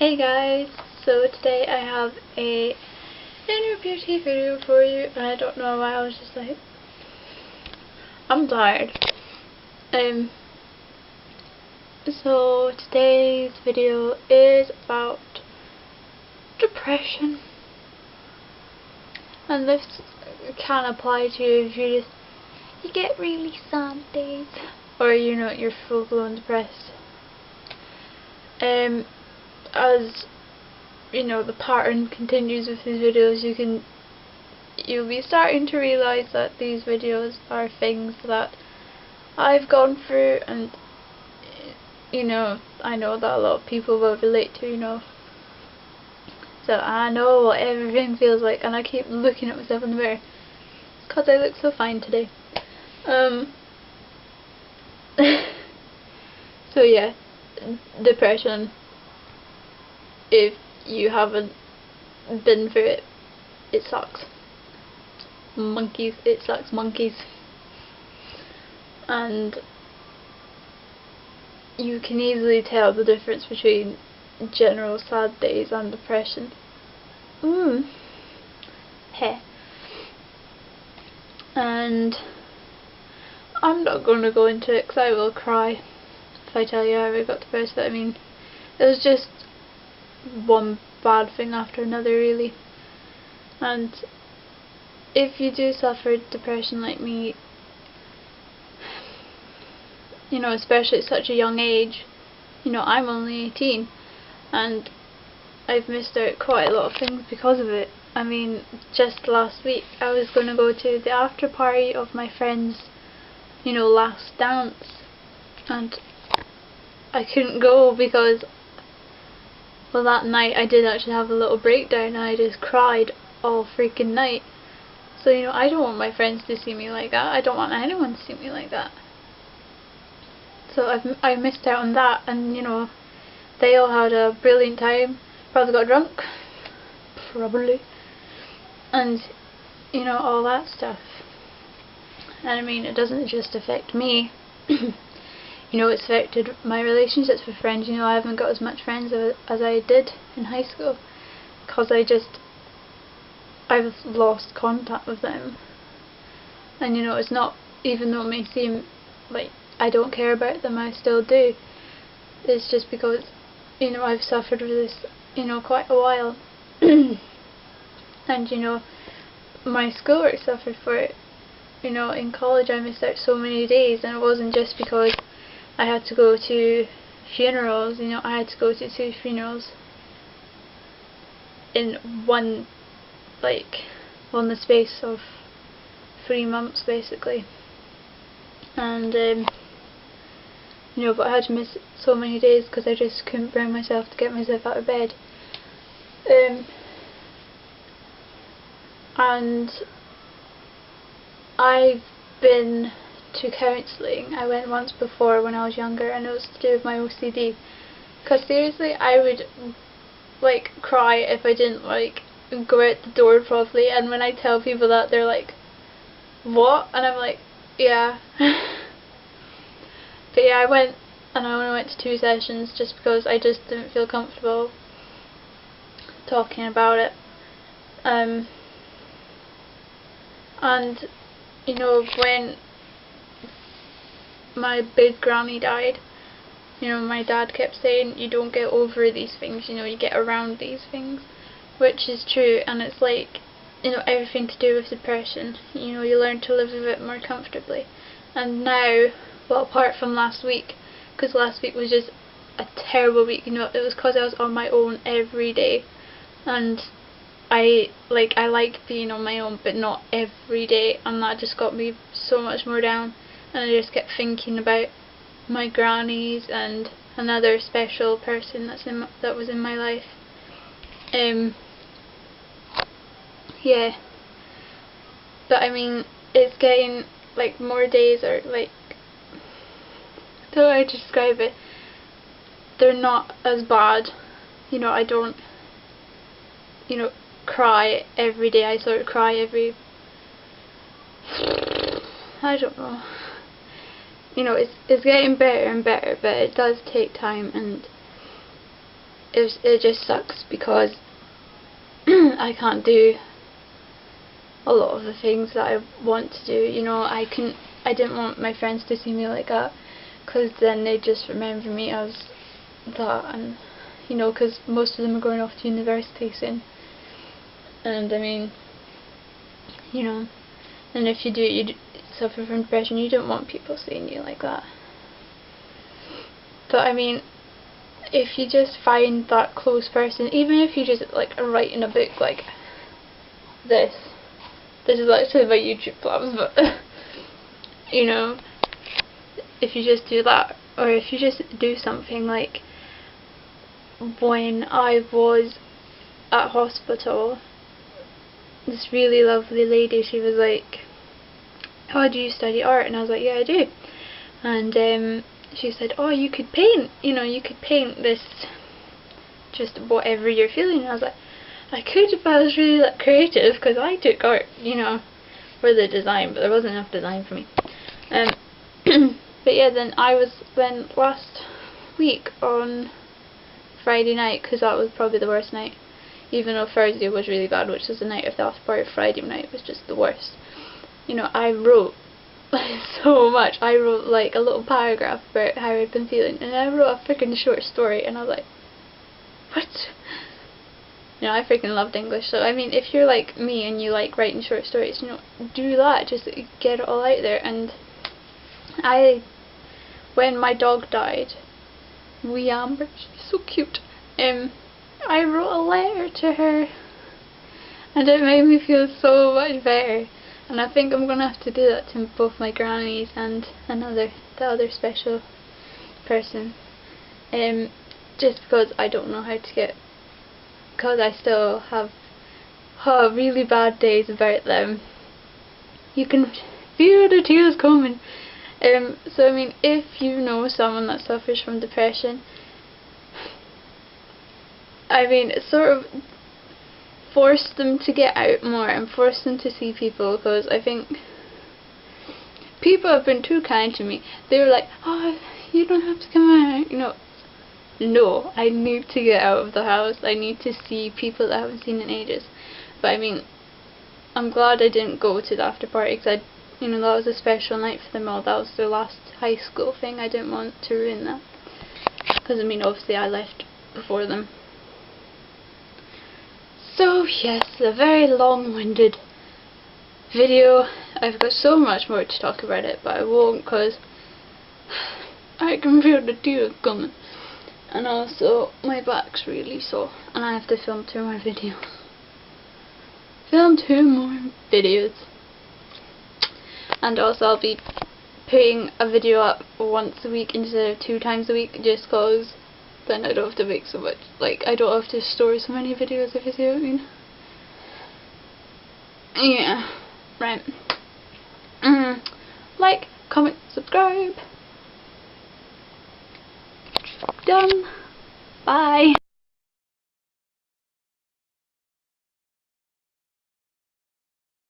Hey guys, so today I have a inner beauty video for you, and I don't know why I was just like, I'm tired. So today's video is about depression, and this can apply to you if you get really sad days, or you're full blown depressed. As you know, the pattern continues with these videos, you'll be starting to realise that these videos are things that I've gone through, and I know that a lot of people will relate to, so I know what everything feels like, and I keep looking at myself in the mirror because I look so fine today. So yeah, depression, if you haven't been through it, it sucks. Monkeys, it sucks monkeys. And you can easily tell the difference between general sad days and depression. Heh. And I'm not going to go into it because I will cry if I tell you how I got depressed. But I mean, it was just one bad thing after another, really. And if you do suffer depression like me, especially at such a young age, I'm only 18 and I've missed out quite a lot of things because of it. I mean, just last week I was going to go to the after party of my friend's last dance, and I couldn't go because, well, that night I did actually have a little breakdown and I just cried all freaking night. So I don't want my friends to see me like that. I don't want anyone to see me like that. So I missed out on that, and they all had a brilliant time. Probably got drunk, probably, and all that stuff. And I mean, it doesn't just affect me. It's affected my relationships with friends. I haven't got as much friends as I did in high school because I've lost contact with them. And it's not, even though it may seem like I don't care about them, I still do. It's just because I've suffered with this quite a while. And my schoolwork suffered for it. In college I missed out so many days, and it wasn't just because I had to go to funerals. I had to go to 2 funerals in the space of 3 months basically. And but I had to miss so many days because I just couldn't bring myself to get myself out of bed. And I've been to counselling. I went once before when I was younger, and it was to do with my OCD. Because seriously, I would cry if I didn't go out the door properly, and when I tell people that, they're like, what? And I'm like, yeah. But yeah, I went, and I only went to 2 sessions just because I just didn't feel comfortable talking about it. And when my big granny died, my dad kept saying, you don't get over these things, you get around these things, which is true. And it's everything to do with depression, you learn to live with it more comfortably. And now, well, apart from last week, because last week was just a terrible week, it was because I was on my own every day, and I like being on my own, but not every day, and that just got me so much more down. And I just kept thinking about my grannies and another special person that was in my life. Yeah. But I mean, it's getting more days are how do I describe it? They're not as bad. I don't cry every day. I sort of cry every, I don't know. It's getting better and better, but it does take time, and it just sucks because I can't do a lot of the things that I want to do. You know, I didn't want my friends to see me like that, because then they just remember me as that, and you know, because most of them are going off to university soon, and I mean, you know, and if you do, suffer from depression, you don't want people seeing you like that. But I mean, if you just find that close person, even if you just like write in a book like this is actually my YouTube plans, but you know, if you just do that, or if you just do something like when I was at hospital, this really lovely lady, she was like, "Oh, do you study art?" And I was like, "Yeah, I do." And she said, "Oh, you could paint, you know, you could paint this, just whatever you're feeling." And I was like, I could if I was really like creative, because I took art, you know, for the design, but there wasn't enough design for me. But yeah, then last week on Friday night, because that was probably the worst night, even though Thursday was really bad, which was the night of the after party, Friday night was just the worst. You know, I wrote so much. I wrote like a little paragraph about how I'd been feeling, and I wrote a freaking short story, and I was like, what? You know, I freaking loved English, so I mean, if you're like me and you like writing short stories, you know, do that, just get it all out there. And when my dog died, wee Amber, she's so cute, I wrote a letter to her, and it made me feel so much better. And I think I'm gonna have to do that to both my grannies and the other special person, just because I don't know how to get, because I still have really bad days about them. You can feel the tears coming. So I mean, if you know someone that suffers from depression, I mean, sort of force them to get out more and force them to see people, because I think people have been too kind to me. They were like, "Oh, you don't have to come out," you know. No, I need to get out of the house. I need to see people that I haven't seen in ages. But I mean, I'm glad I didn't go to the after party, because you know, that was a special night for them all. That was their last high school thing. I didn't want to ruin that, because I mean, obviously I left before them. So yes, a very long-winded video. I've got so much more to talk about it, but I won't, because I can feel the tears coming. And also, my back's really sore, and I have to film 2 more videos. And also, I'll be putting a video up once a week instead of 2 times a week, just cause then I don't have to make so much, like, I don't have to store so many videos, if you see what I mean. Yeah, right. Like, comment, subscribe. Done. Bye.